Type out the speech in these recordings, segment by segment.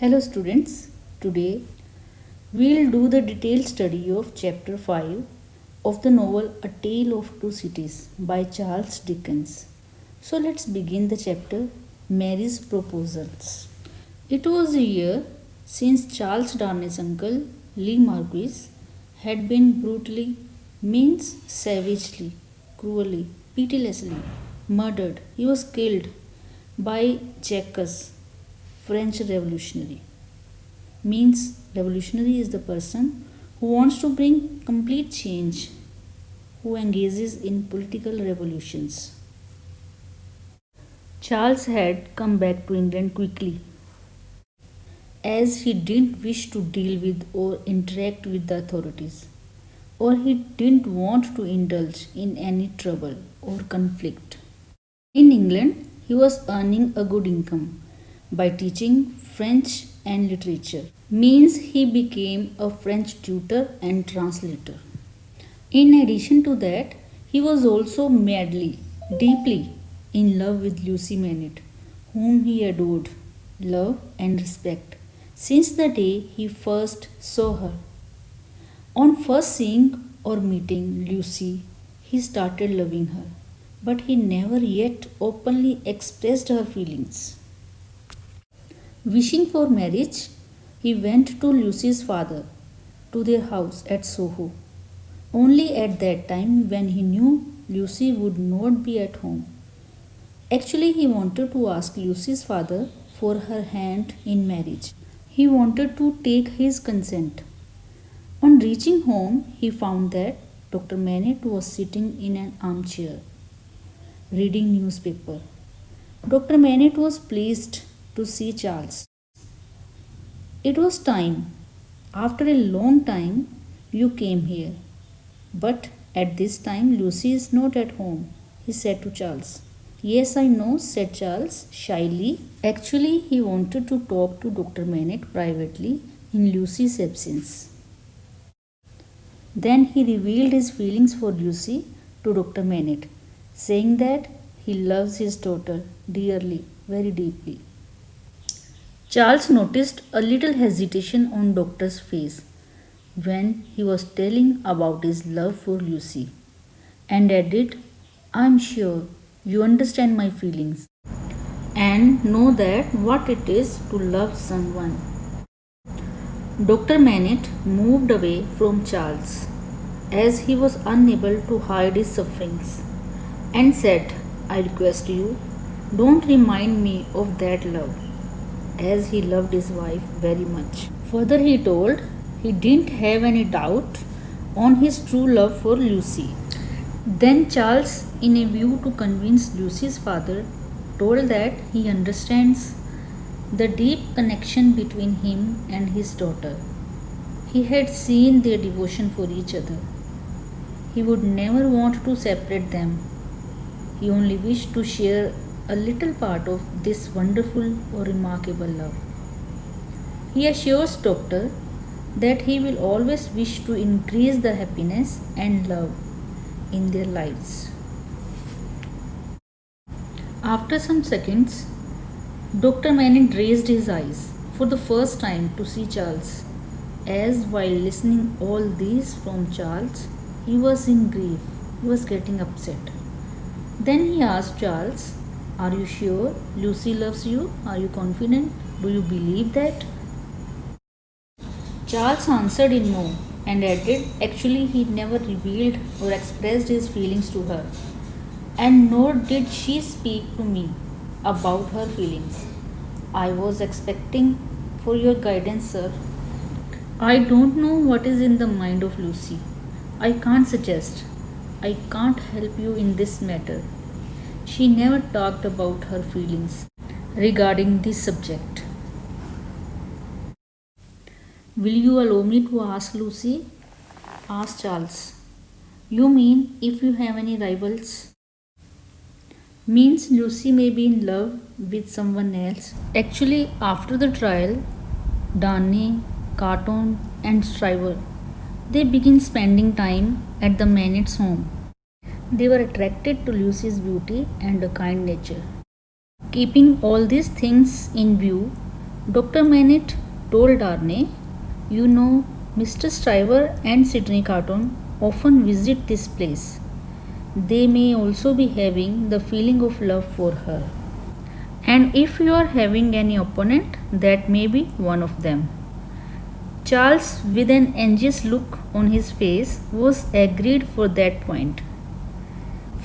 Hello students, today we'll do the detailed study of chapter 5 of the novel A Tale of Two Cities by Charles Dickens. So let's begin the chapter Mary's Proposals. It was a year since Charles Darnay's uncle Lee Marquis had been brutally, means savagely, cruelly, pitilessly murdered. He was killed by Jacques, French revolutionary. Means revolutionary is the person who wants to bring complete change, who engages in political revolutions. Charles had come back to England quickly as he didn't wish to deal with or interact with the authorities, or he didn't want to indulge in any trouble or conflict. In England, he was earning a good income by teaching French and literature. Means he became a French tutor and translator. In addition to that, he was also madly, deeply in love with Lucy Manet, whom he adored, loved, and respected since the day he first saw her. On first seeing or meeting Lucy, he started loving her, but he never yet openly expressed her feelings. Wishing for marriage, he went to Lucy's father, to their house at Soho. Only at that time, when he knew Lucy would not be at home. Actually, he wanted to ask Lucy's father for her hand in marriage. He wanted to take his consent. On reaching home, he found that Dr. Manet was sitting in an armchair, reading newspaper. Dr. Manet was pleased to see Charles. It was time. After a long time, you came here. But at this time, Lucy is not at home, he said to Charles. Yes, I know, said Charles shyly. Actually, he wanted to talk to Dr. Manet privately in Lucy's absence. Then he revealed his feelings for Lucy to Dr. Manet, saying that he loves his daughter dearly, very deeply. Charles noticed a little hesitation on Doctor's face when he was telling about his love for Lucy, and added, I am sure you understand my feelings and know that what it is to love someone. Dr. Manet moved away from Charles as he was unable to hide his sufferings and said, I request you, don't remind me of that love, as he loved his wife very much. Further, he told he didn't have any doubt on his true love for Lucy. Then Charles, in a view to convince Lucy's father, told that he understands the deep connection between him and his daughter. He had seen their devotion for each other. He would never want to separate them. He only wished to share a little part of this wonderful or remarkable love. He assures Doctor that he will always wish to increase the happiness and love in their lives. After some seconds, Dr. Manet raised his eyes for the first time to see Charles, as while listening all these from Charles, he was in grief, he was getting upset. Then he asked Charles, are you sure Lucy loves you? Are you confident? Do you believe that? Charles answered in no and added, actually, he never revealed or expressed his feelings to her, and nor did she speak to me about her feelings. I was expecting for your guidance, sir. I don't know what is in the mind of Lucy. I can't suggest. I can't help you in this matter. She never talked about her feelings regarding this subject. Will you allow me to ask Lucy? Asked Charles. You mean if you have any rivals? Means Lucy may be in love with someone else. Actually, after the trial, Darnay, Carton, and Stryver, they begin spending time at the Manet's home. They were attracted to Lucy's beauty and a kind nature. Keeping all these things in view, Dr. Manet told Darnay, "You know, Mr. Stryver and Sydney Carton often visit this place. They may also be having the feeling of love for her. And if you are having any opponent, that may be one of them." Charles, with an anxious look on his face, was agreed for that point.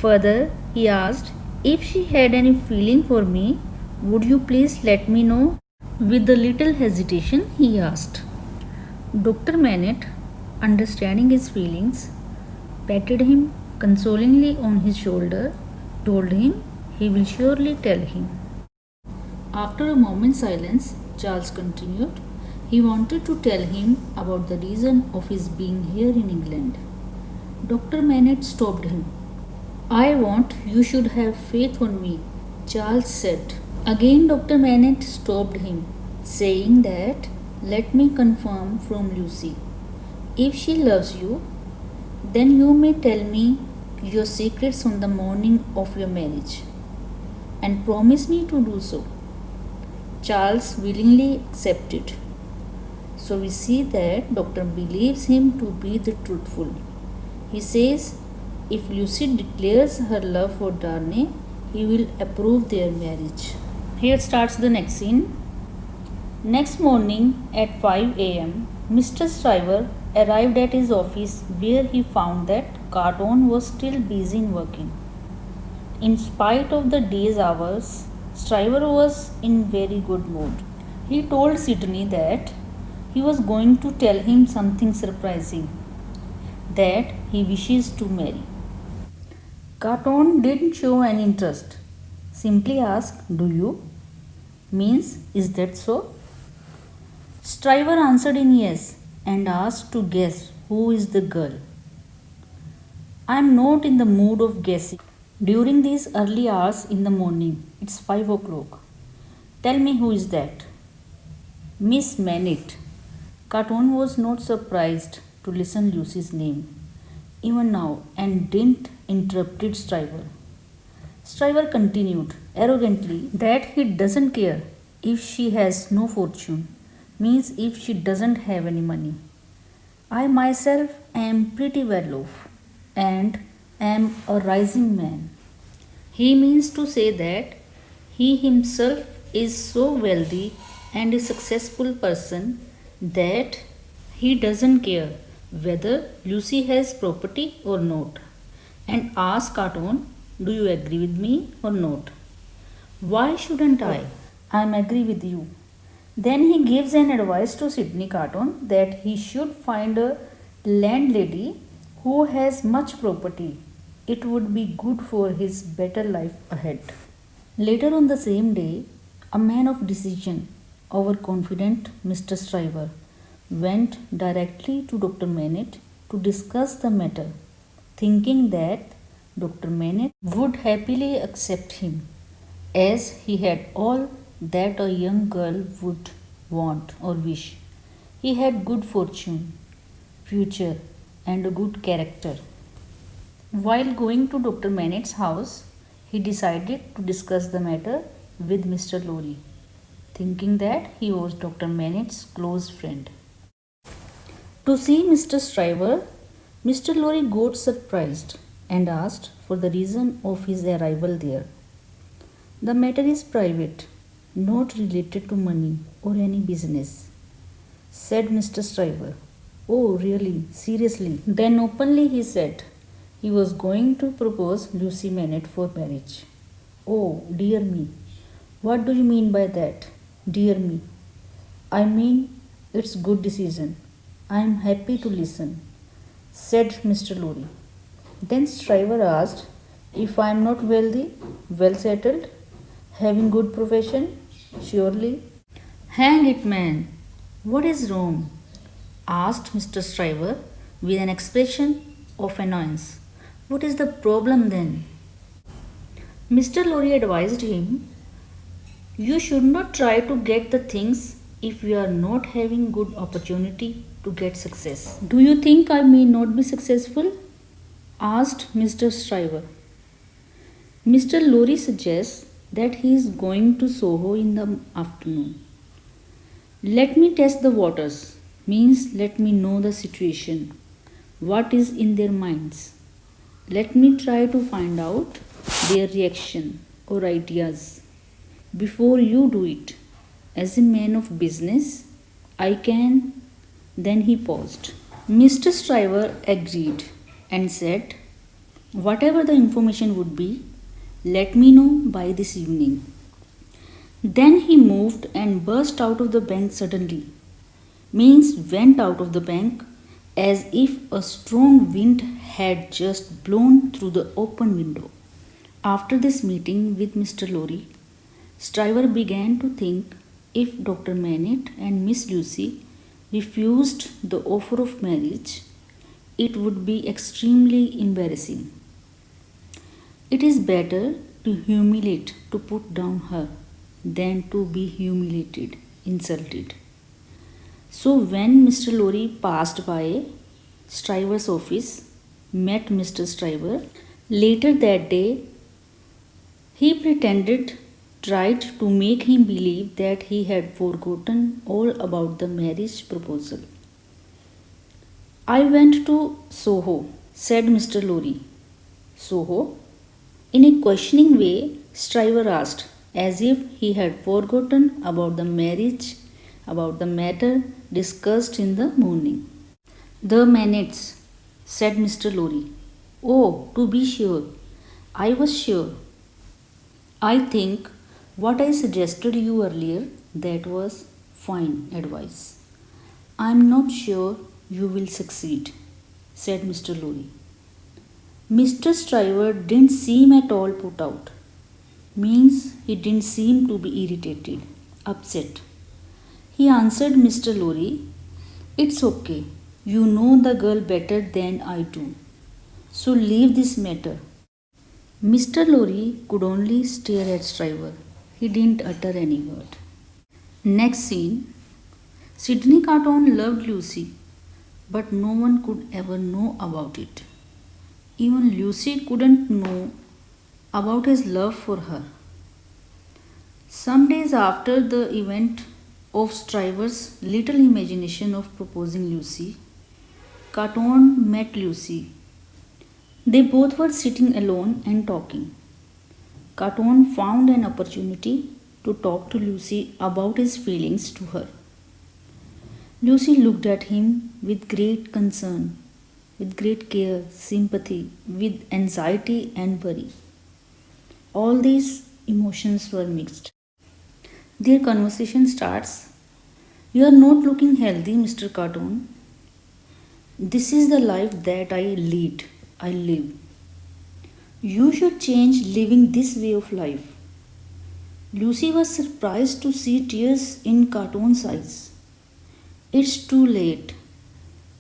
Further, he asked, "If she had any feeling for me, would you please let me know?" With a little hesitation, he asked. Dr. Manet, understanding his feelings, patted him consolingly on his shoulder, told him he will surely tell him. After a moment's silence, Charles continued. He wanted to tell him about the reason of his being here in England. Dr. Manet stopped him. "I want you should have faith on me," Charles said. Again, Dr. Manet stopped him, saying that, "Let me confirm from Lucy. If she loves you, then you may tell me your secrets on the morning of your marriage, and promise me to do so." Charles willingly accepted. So we see that Doctor believes him to be the truthful. He says if Lucy declares her love for Darnay, he will approve their marriage. Here starts the next scene. Next morning at 5 a.m., Mr. Stryver arrived at his office where he found that Carton was still busy in working. In spite of the day's hours, Stryver was in very good mood. He told Sydney that he was going to tell him something surprising, that he wishes to marry. Carton didn't show any interest. Simply asked, "Do you?" Means, "Is that so?" Stryver answered in yes and asked to guess who is the girl. "I am not in the mood of guessing during these early hours in the morning. It's 5 o'clock. Tell me who is that." "Miss Manet." Carton was not surprised to listen Lucy's name, even now, and didn't interrupt Stryver. Stryver continued arrogantly that he doesn't care if she has no fortune, means if she doesn't have any money. "I myself am pretty well off and am a rising man." He means to say that he himself is so wealthy and a successful person that he doesn't care whether Lucy has property or not, and asks Carton, "Do you agree with me or not?" "Why shouldn't I? I agree with you." Then he gives an advice to Sydney Carton that he should find a landlady who has much property. It would be good for his better life ahead. Later on the same day, a man of decision, overconfident Mr. Stryver, went directly to Dr. Manet to discuss the matter, thinking that Dr. Manet would happily accept him, as he had all that a young girl would want or wish. He had good fortune, future, and a good character. While going to Dr. Manet's house, he decided to discuss the matter with Mr. Lorry, thinking that he was Dr. Manet's close friend. To see Mr. Stryver, Mr. Lorry got surprised and asked for the reason of his arrival there. "The matter is private, not related to money or any business," said Mr. Stryver. "Oh, really? Seriously?" Then openly he said he was going to propose Lucy Manet for marriage. "Oh, dear me. What do you mean by that? Dear me." "I mean, it's good decision. I am happy to listen," said Mr. Lorry. Then Stryver asked, "If I am not wealthy, well settled, having good profession, surely—" "Hang it, man! What is wrong?" asked Mr. Stryver with an expression of annoyance. "What is the problem then?" Mr. Lorry advised him, "You should not try to get the things if you are not having good opportunity to get success." "Do you think I may not be successful?" asked Mr. Stryver. "Mr. Lorry suggests that he is going to Soho in the afternoon." Let me test the waters means let me know the situation, what is in their minds. Let me try to find out their reaction or ideas before you do it. As a man of business, I can. Then he paused. Mr. Stryver agreed and said, whatever the information would be, let me know by this evening. Then he moved and burst out of the bank suddenly, means went out of the bank as if a strong wind had just blown through the open window. After this meeting with Mr. Lorry, Stryver began to think if Dr. Manette and Miss Lucy refused the offer of marriage, it would be extremely embarrassing. It is better to humiliate, to put down her, than to be humiliated, insulted. So when Mr. Lorry passed by Stryver's office, met Mr. Stryver, later that day, he tried to make him believe that he had forgotten all about the marriage proposal. I went to Soho, said Mr. Lorry. Soho? In a questioning way, Stryver asked, as if he had forgotten about the marriage, about the matter discussed in the morning. The Manettes, said Mr. Lorry. Oh, to be sure. I was sure. I think what I suggested you earlier, that was fine advice. I am not sure you will succeed, said Mr. Lorry. Mr. Stryver didn't seem at all put out. Means he didn't seem to be irritated, upset. He answered Mr. Lorry, it's okay. You know the girl better than I do. So leave this matter. Mr. Lorry could only stare at Stryver. He didn't utter any word. Next scene. Sidney Carton loved Lucy, but no one could ever know about it. Even Lucy couldn't know about his love for her. Some days after the event of Stryver's little imagination of proposing Lucy, Carton met Lucy. They both were sitting alone and talking. Carton found an opportunity to talk to Lucy about his feelings to her. Lucy looked at him with great concern, with great care, sympathy, with anxiety and worry. All these emotions were mixed. Their conversation starts, you are not looking healthy, Mr. Carton. This is the life that I live. You should change living this way of life. Lucy was surprised to see tears in Carton's eyes. It's too late.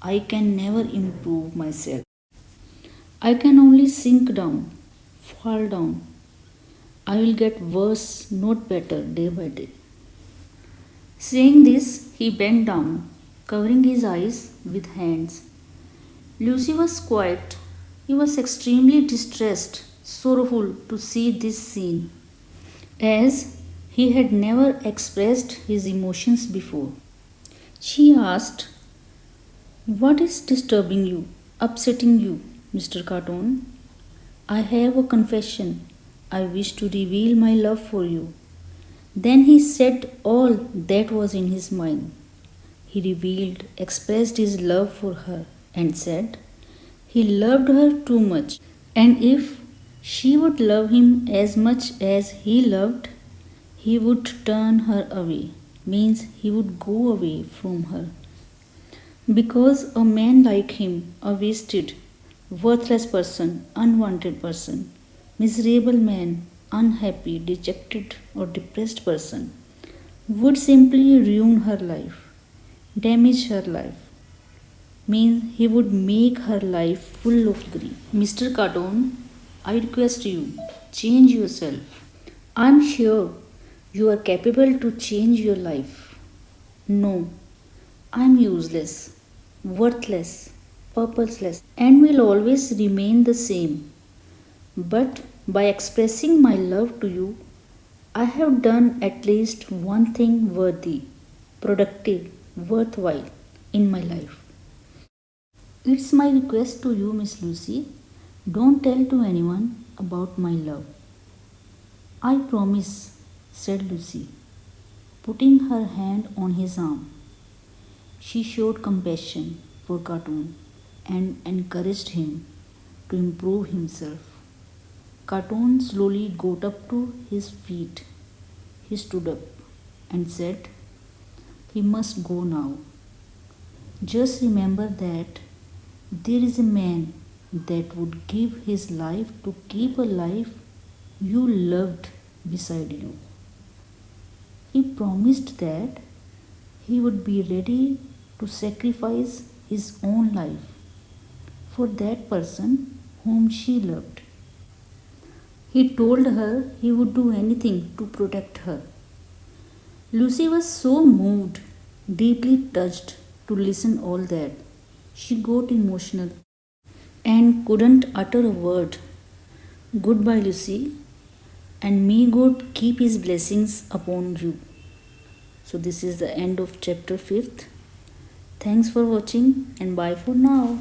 I can never improve myself. I can only sink down, fall down. I will get worse, not better, day by day. Saying this, he bent down, covering his eyes with hands. Lucy was quiet. He was extremely distressed, sorrowful to see this scene, as he had never expressed his emotions before. She asked, what is disturbing you, upsetting you, Mr. Carton? I have a confession. I wish to reveal my love for you. Then he said all that was in his mind. He revealed, expressed his love for her, and said he loved her too much, and if she would love him as much as he loved, he would turn her away, means he would go away from her. Because a man like him, a wasted, worthless person, unwanted person, miserable man, unhappy, dejected, or depressed person, would simply ruin her life, damage her life, means he would make her life full of grief. Mr. Carton, I request you, change yourself. I am sure you are capable to change your life. No, I am useless, worthless, purposeless, and will always remain the same. But by expressing my love to you, I have done at least one thing worthy. productive, worthwhile in my life. It's my request to you, Miss Lucy, don't tell to anyone about my love. I promise, said Lucy, putting her hand on his arm. She showed compassion for Cartoon and encouraged him to improve himself. Cartoon slowly got up to his feet. He stood up and said, he must go now. Just remember that there is a man that would give his life to keep a life you loved beside you. He promised that he would be ready to sacrifice his own life for that person whom she loved. He told her he would do anything to protect her. Lucy was so moved, deeply touched to listen all that. She got emotional and couldn't utter a word. Goodbye, Lucy, and may God keep his blessings upon you. So this is the end of chapter 5th. Thanks for watching and bye for now.